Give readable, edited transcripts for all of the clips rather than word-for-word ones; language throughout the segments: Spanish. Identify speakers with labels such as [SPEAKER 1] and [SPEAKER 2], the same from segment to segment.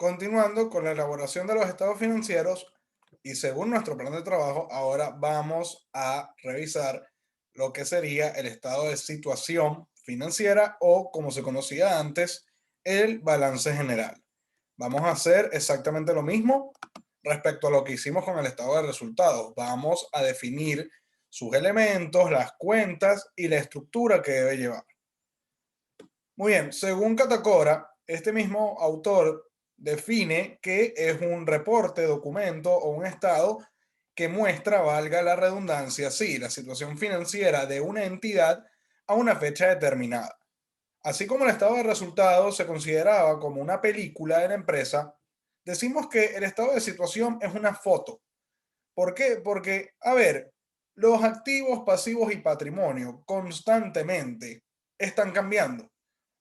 [SPEAKER 1] Continuando con la elaboración de los estados financieros y según nuestro plan de trabajo, ahora vamos a revisar lo que sería el estado de situación financiera o como se conocía antes, el balance general. Vamos a hacer exactamente lo mismo respecto a lo que hicimos con el estado de resultados. Vamos a definir sus elementos, las cuentas y la estructura que debe llevar. Muy bien, según Catacora, este mismo autor define que es un reporte, documento o un estado que muestra, valga la redundancia, sí, la situación financiera de una entidad a una fecha determinada. Así como el estado de resultados se consideraba como una película de la empresa, decimos que el estado de situación es una foto. ¿Por qué? Porque, a ver, los activos, pasivos y patrimonio constantemente están cambiando,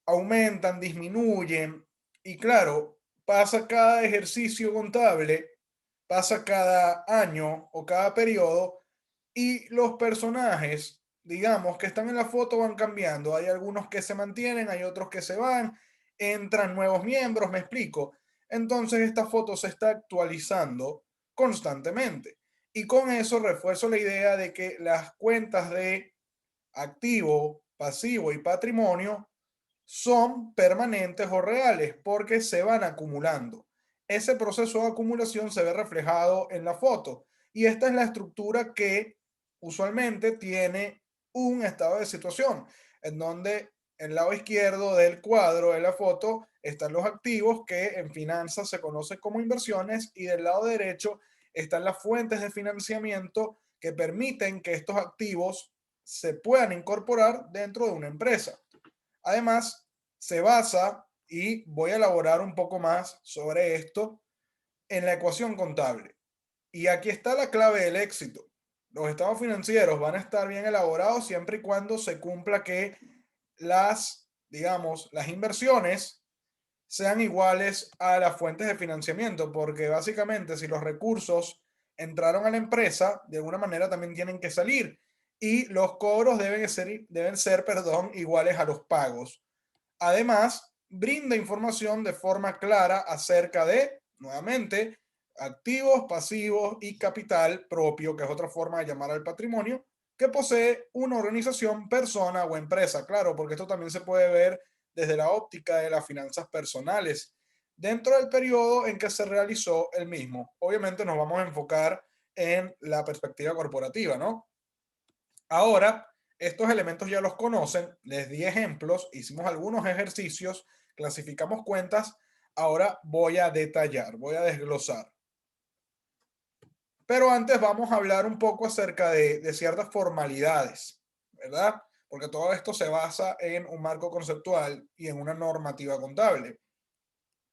[SPEAKER 1] aumentan, disminuyen y claro, pasa cada ejercicio contable, pasa cada año o cada periodo y los personajes, digamos, que están en la foto van cambiando. Hay algunos que se mantienen, hay otros que se van, entran nuevos miembros, me explico. Entonces esta foto se está actualizando constantemente. Y con eso refuerzo la idea de que las cuentas de activo, pasivo y patrimonio son permanentes o reales porque se van acumulando. Ese proceso de acumulación se ve reflejado en la foto y esta es la estructura que usualmente tiene un estado de situación, en donde el lado izquierdo del cuadro de la foto están los activos que en finanzas se conocen como inversiones y del lado derecho están las fuentes de financiamiento que permiten que estos activos se puedan incorporar dentro de una empresa. Además, se basa, y voy a elaborar un poco más sobre esto, en la ecuación contable. Y aquí está la clave del éxito. Los estados financieros van a estar bien elaborados siempre y cuando se cumpla que digamos, las inversiones sean iguales a las fuentes de financiamiento, porque básicamente si los recursos entraron a la empresa, de alguna manera también tienen que salir y los cobros deben ser, perdón, iguales a los pagos. Además, brinda información de forma clara acerca de, nuevamente, activos, pasivos y capital propio, que es otra forma de llamar al patrimonio, que posee una organización, persona o empresa. Claro, porque esto también se puede ver desde la óptica de las finanzas personales dentro del periodo en que se realizó el mismo. Obviamente nos vamos a enfocar en la perspectiva corporativa, ¿no? Ahora, estos elementos ya los conocen, les di ejemplos, hicimos algunos ejercicios, clasificamos cuentas, ahora voy a detallar, voy a desglosar. Pero antes vamos a hablar un poco acerca de ciertas formalidades, ¿verdad? Porque todo esto se basa en un marco conceptual y en una normativa contable.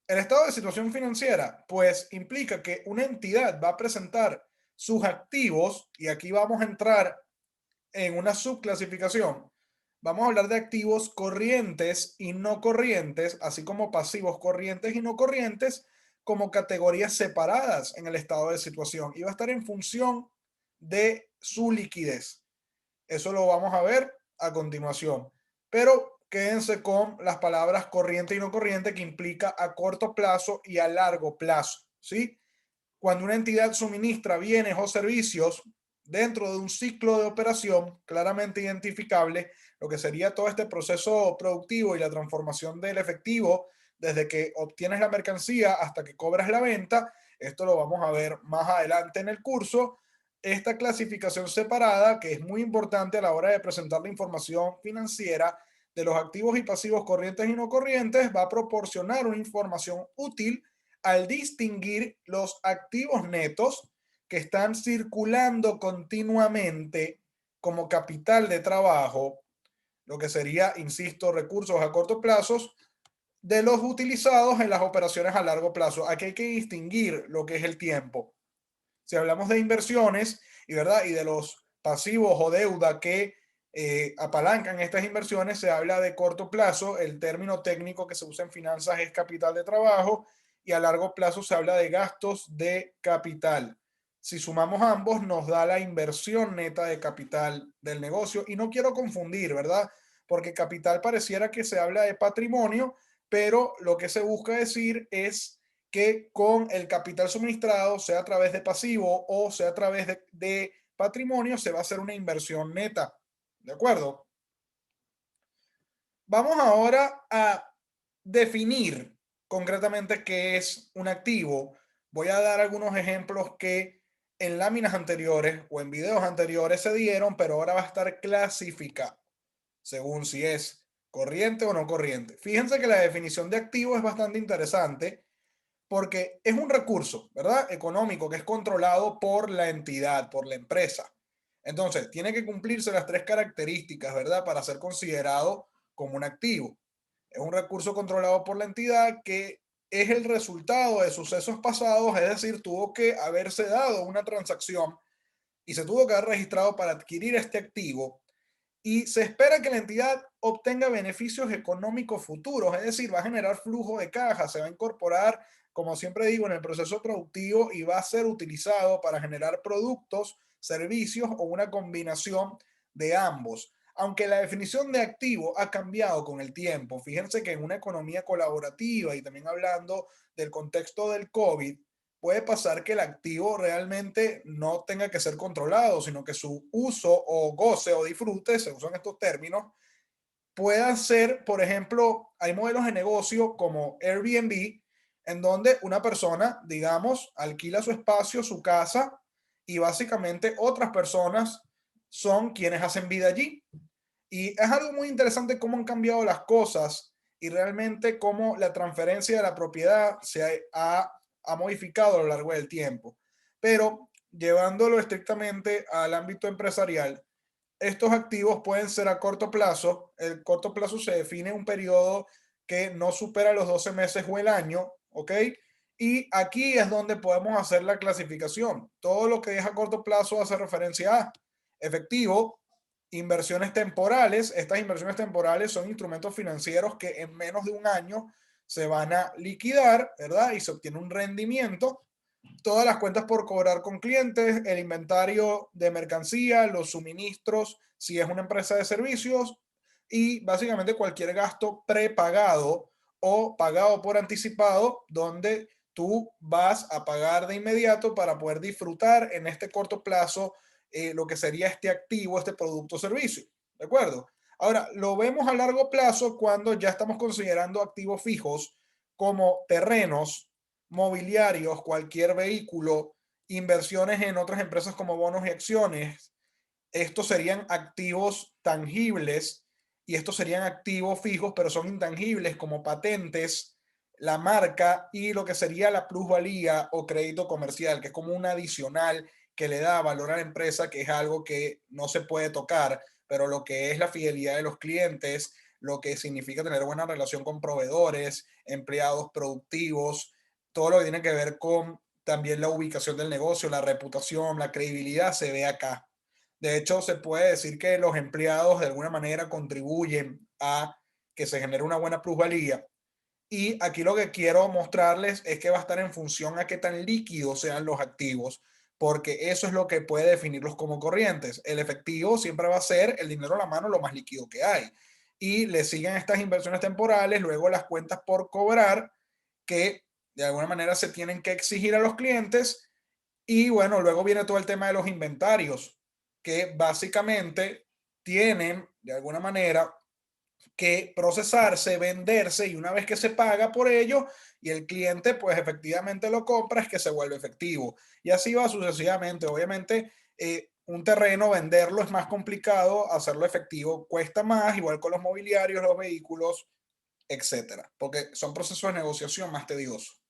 [SPEAKER 1] El estado de situación financiera, pues implica que una entidad va a presentar sus activos, y aquí vamos a entrar en una subclasificación. Vamos a hablar de activos corrientes y no corrientes, así como pasivos corrientes y no corrientes, como categorías separadas en el estado de situación. Y va a estar en función de su liquidez. Eso lo vamos a ver a continuación. Pero quédense con las palabras corriente y no corriente, que implica a corto plazo y a largo plazo, ¿sí? Cuando una entidad suministra bienes o servicios dentro de un ciclo de operación claramente identificable, lo que sería todo este proceso productivo y la transformación del efectivo desde que obtienes la mercancía hasta que cobras la venta, esto lo vamos a ver más adelante en el curso. Esta clasificación separada, que es muy importante a la hora de presentar la información financiera de los activos y pasivos corrientes y no corrientes, va a proporcionar una información útil al distinguir los activos netos que están circulando continuamente como capital de trabajo, lo que sería, insisto, recursos a corto plazo, de los utilizados en las operaciones a largo plazo. Aquí hay que distinguir lo que es el tiempo. Si hablamos de inversiones y, ¿verdad? Y de los pasivos o deuda que apalancan estas inversiones, se habla de corto plazo. El término técnico que se usa en finanzas es capital de trabajo y a largo plazo se habla de gastos de capital. Si sumamos ambos, nos da la inversión neta de capital del negocio. Y no quiero confundir, ¿verdad? Porque capital pareciera que se habla de patrimonio, pero lo que se busca decir es que con el capital suministrado, sea a través de pasivo o sea a través de patrimonio, se va a hacer una inversión neta. ¿De acuerdo? Vamos ahora a definir concretamente qué es un activo. Voy a dar algunos ejemplos que en láminas anteriores o en videos anteriores se dieron, pero ahora va a estar clasificado según si es corriente o no corriente. Fíjense que la definición de activo es bastante interesante porque es un recurso, ¿verdad? Económico que es controlado por la entidad, por la empresa. Entonces, tiene que cumplirse las tres características, ¿verdad? Para ser considerado como un activo. Es un recurso controlado por la entidad que es el resultado de sucesos pasados, es decir, tuvo que haberse dado una transacción y se tuvo que haber registrado para adquirir este activo y se espera que la entidad obtenga beneficios económicos futuros, es decir, va a generar flujo de caja, se va a incorporar, como siempre digo, en el proceso productivo y va a ser utilizado para generar productos, servicios o una combinación de ambos. Aunque la definición de activo ha cambiado con el tiempo, fíjense que en una economía colaborativa y también hablando del contexto del COVID, puede pasar que el activo realmente no tenga que ser controlado, sino que su uso o goce o disfrute, se usan estos términos, pueda ser, por ejemplo, hay modelos de negocio como Airbnb, en donde una persona, digamos, alquila su espacio, su casa, y básicamente otras personas son quienes hacen vida allí. Y es algo muy interesante cómo han cambiado las cosas y realmente cómo la transferencia de la propiedad ha modificado a lo largo del tiempo. Pero llevándolo estrictamente al ámbito empresarial, estos activos pueden ser a corto plazo. El corto plazo se define un periodo que no supera los 12 meses o el año, ¿ok? Y aquí es donde podemos hacer la clasificación. Todo lo que es a corto plazo hace referencia a efectivo, inversiones temporales. Estas inversiones temporales son instrumentos financieros que en menos de un año se van a liquidar, ¿verdad? Y se obtiene un rendimiento. Todas las cuentas por cobrar con clientes, el inventario de mercancía, los suministros, si es una empresa de servicios, y básicamente cualquier gasto prepagado o pagado por anticipado, donde tú vas a pagar de inmediato para poder disfrutar en este corto plazo lo que sería este activo, este producto o servicio. ¿De acuerdo? Ahora, lo vemos a largo plazo cuando ya estamos considerando activos fijos como terrenos, mobiliarios, cualquier vehículo, inversiones en otras empresas como bonos y acciones. Estos serían activos tangibles y estos serían activos fijos, pero son intangibles como patentes, la marca y lo que sería la plusvalía o crédito comercial, que es como un adicional que le da valor a la empresa, que es algo que no se puede tocar, pero lo que es la fidelidad de los clientes, lo que significa tener buena relación con proveedores, empleados productivos, todo lo que tiene que ver con también la ubicación del negocio, la reputación, la credibilidad se ve acá. De hecho, se puede decir que los empleados de alguna manera contribuyen a que se genere una buena plusvalía. Y aquí lo que quiero mostrarles es que va a estar en función a qué tan líquidos sean los activos, porque eso es lo que puede definirlos como corrientes. El efectivo siempre va a ser el dinero a la mano lo más líquido que hay. Y le siguen estas inversiones temporales, luego las cuentas por cobrar, que de alguna manera se tienen que exigir a los clientes y bueno, luego viene todo el tema de los inventarios, que básicamente tienen de alguna manera que procesarse, venderse y una vez que se paga por ello y el cliente pues efectivamente lo compra es que se vuelve efectivo. Y así va sucesivamente. Obviamente un terreno venderlo es más complicado, hacerlo efectivo cuesta más, igual con los mobiliarios, los vehículos, etcétera, porque son procesos de negociación más tediosos.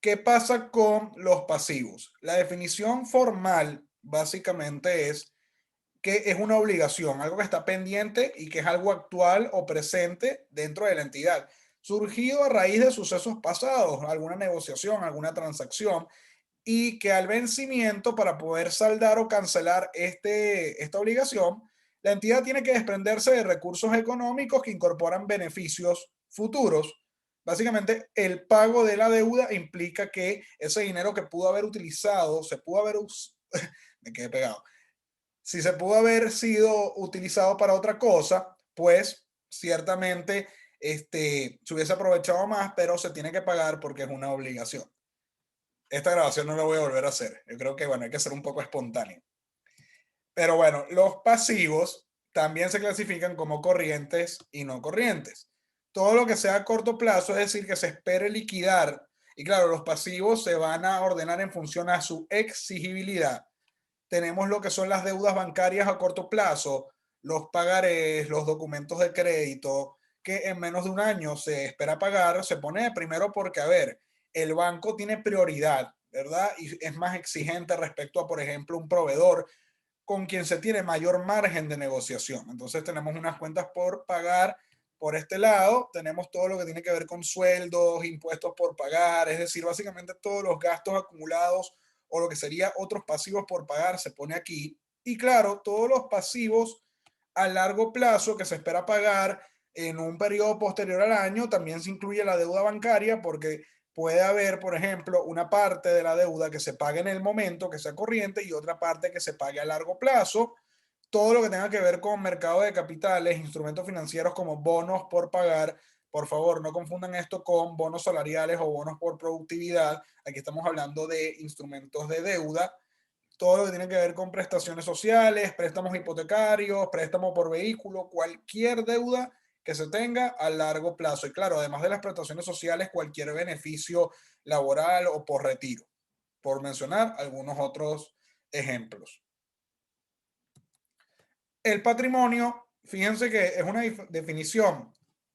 [SPEAKER 1] ¿Qué pasa con los pasivos? La definición formal básicamente es que es una obligación, algo que está pendiente y que es algo actual o presente dentro de la entidad, surgido a raíz de sucesos pasados, alguna negociación, alguna transacción, y que al vencimiento, para poder saldar o cancelar esta obligación, la entidad tiene que desprenderse de recursos económicos que incorporan beneficios futuros. Básicamente, el pago de la deuda implica que ese dinero que pudo haber utilizado, se pudo haber, me quedé pegado, si se pudo haber sido utilizado para otra cosa, pues ciertamente se hubiese aprovechado más, pero se tiene que pagar porque es una obligación. Esta grabación no la voy a volver a hacer. Yo creo que, bueno, hay que ser un poco espontáneo. Pero bueno, los pasivos también se clasifican como corrientes y no corrientes. Todo lo que sea a corto plazo, es decir, que se espere liquidar. Y claro, los pasivos se van a ordenar en función a su exigibilidad. Tenemos lo que son las deudas bancarias a corto plazo, los pagarés, los documentos de crédito, que en menos de un año se espera pagar. Se pone de primero porque, a ver, el banco tiene prioridad, ¿verdad? Y es más exigente respecto a, por ejemplo, un proveedor con quien se tiene mayor margen de negociación. Entonces tenemos unas cuentas por pagar por este lado, tenemos todo lo que tiene que ver con sueldos, impuestos por pagar, es decir, básicamente todos los gastos acumulados o lo que sería otros pasivos por pagar se pone aquí. Y claro, todos los pasivos a largo plazo que se espera pagar en un periodo posterior al año, también se incluye la deuda bancaria porque puede haber, por ejemplo, una parte de la deuda que se pague en el momento, que sea corriente, y otra parte que se pague a largo plazo. Todo lo que tenga que ver con mercado de capitales, instrumentos financieros como bonos por pagar. Por favor, no confundan esto con bonos salariales o bonos por productividad. Aquí estamos hablando de instrumentos de deuda. Todo lo que tiene que ver con prestaciones sociales, préstamos hipotecarios, préstamo por vehículo, cualquier deuda que se tenga a largo plazo. Y claro, además de las prestaciones sociales, cualquier beneficio laboral o por retiro, por mencionar algunos otros ejemplos. El patrimonio, fíjense que es una definición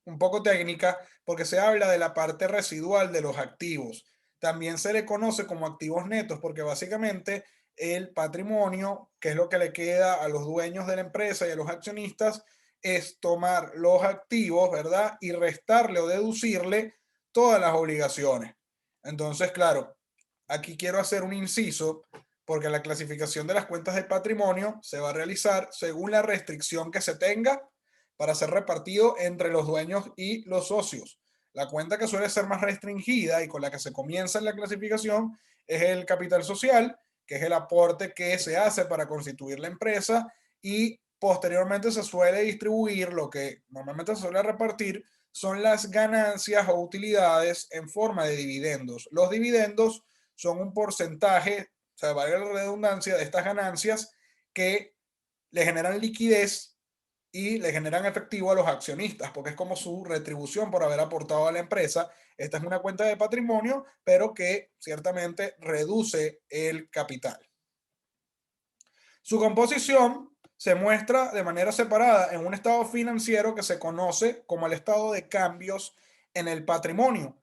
[SPEAKER 1] un poco técnica porque se habla de la parte residual de los activos. También se le conoce como activos netos porque básicamente el patrimonio, que es lo que le queda a los dueños de la empresa y a los accionistas, es tomar los activos, ¿verdad? Y restarle o deducirle todas las obligaciones. Entonces, claro, aquí quiero hacer un inciso porque la clasificación de las cuentas de patrimonio se va a realizar según la restricción que se tenga para ser repartido entre los dueños y los socios. La cuenta que suele ser más restringida y con la que se comienza en la clasificación es el capital social, que es el aporte que se hace para constituir la empresa, y posteriormente se suele distribuir, lo que normalmente se suele repartir son las ganancias o utilidades en forma de dividendos. Los dividendos son un porcentaje, o sea, valga la redundancia, de estas ganancias que le generan liquidez y le generan efectivo a los accionistas, porque es como su retribución por haber aportado a la empresa. Esta es una cuenta de patrimonio, pero que ciertamente reduce el capital. Su composición se muestra de manera separada en un estado financiero que se conoce como el estado de cambios en el patrimonio.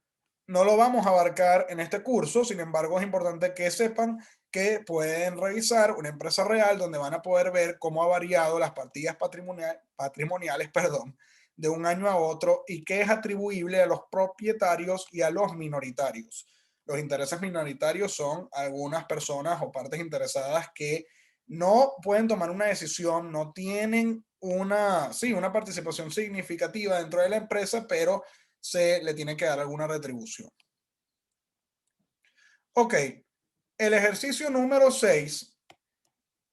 [SPEAKER 1] No lo vamos a abarcar en este curso, sin embargo es importante que sepan que pueden revisar una empresa real donde van a poder ver cómo ha variado las partidas patrimoniales, perdón, de un año a otro y qué es atribuible a los propietarios y a los minoritarios. Los intereses minoritarios son algunas personas o partes interesadas que no pueden tomar una decisión, no tienen una participación significativa dentro de la empresa, pero se le tiene que dar alguna retribución. Ok, el ejercicio número 6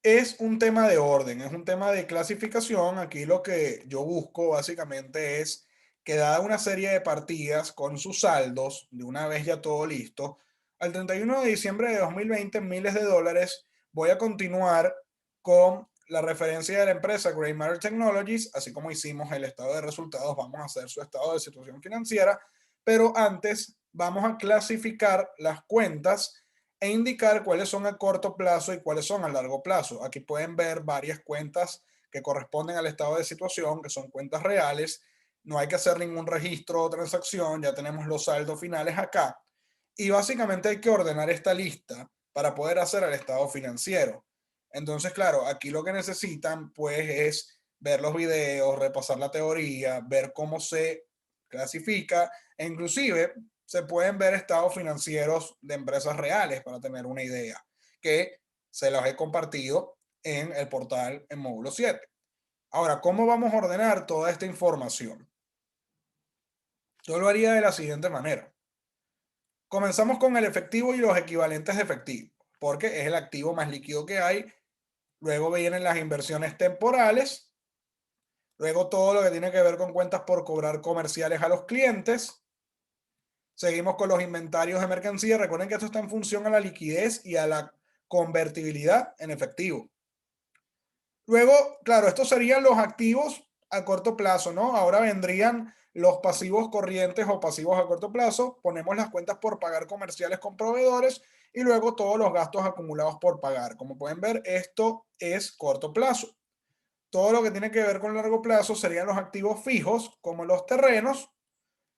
[SPEAKER 1] es un tema de orden, es un tema de clasificación. Aquí lo que yo busco básicamente es que dada una serie de partidas con sus saldos, de una vez ya todo listo, al 31 de diciembre de 2020, miles de dólares, voy a continuar con la referencia de la empresa Grey Matter Technologies, así como hicimos el estado de resultados, vamos a hacer su estado de situación financiera, pero antes vamos a clasificar las cuentas e indicar cuáles son a corto plazo y cuáles son a largo plazo. Aquí pueden ver varias cuentas que corresponden al estado de situación, que son cuentas reales. No hay que hacer ningún registro o transacción, ya tenemos los saldos finales acá. Y básicamente hay que ordenar esta lista para poder hacer el estado financiero. Entonces, claro, aquí lo que necesitan pues es ver los videos, repasar la teoría, ver cómo se clasifica e inclusive se pueden ver estados financieros de empresas reales para tener una idea, que se los he compartido en el portal en módulo 7. Ahora, ¿cómo vamos a ordenar toda esta información? Yo lo haría de la siguiente manera. Comenzamos con el efectivo y los equivalentes de efectivo, porque es el activo más líquido que hay. Luego vienen las inversiones temporales, Luego todo lo que tiene que ver con cuentas por cobrar comerciales a los clientes. Seguimos con los inventarios de mercancía. Recuerden que esto está en función a la liquidez y a la convertibilidad en efectivo. Luego, claro, estos serían los activos a corto plazo, ¿no? Ahora vendrían los pasivos corrientes o pasivos a corto plazo. Ponemos las cuentas por pagar comerciales con proveedores y luego todos los gastos acumulados por pagar. Como pueden ver, esto es corto plazo. Todo lo que tiene que ver con largo plazo serían los activos fijos, como los terrenos,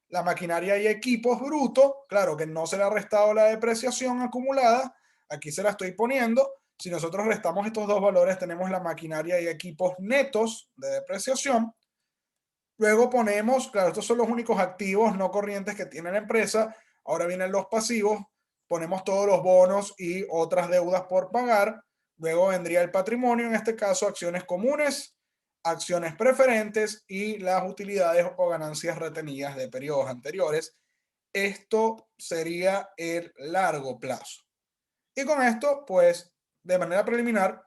[SPEAKER 1] la maquinaria y equipos brutos. Claro que no se le ha restado la depreciación acumulada. Aquí se la estoy poniendo. Si nosotros restamos estos dos valores, tenemos la maquinaria y equipos netos de depreciación. Luego ponemos, claro, estos son los únicos activos no corrientes que tiene la empresa. Ahora vienen los pasivos. Ponemos todos los bonos y otras deudas por pagar. Luego vendría el patrimonio, en este caso acciones comunes, acciones preferentes y las utilidades o ganancias retenidas de periodos anteriores. Esto sería el largo plazo. Y con esto, pues, de manera preliminar,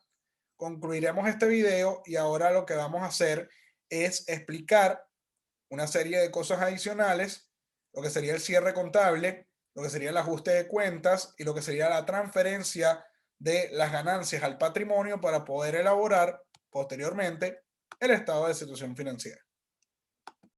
[SPEAKER 1] concluiremos este video y ahora lo que vamos a hacer es explicar una serie de cosas adicionales, lo que sería el cierre contable, lo que sería el ajuste de cuentas y lo que sería la transferencia de las ganancias al patrimonio para poder elaborar posteriormente el estado de situación financiera.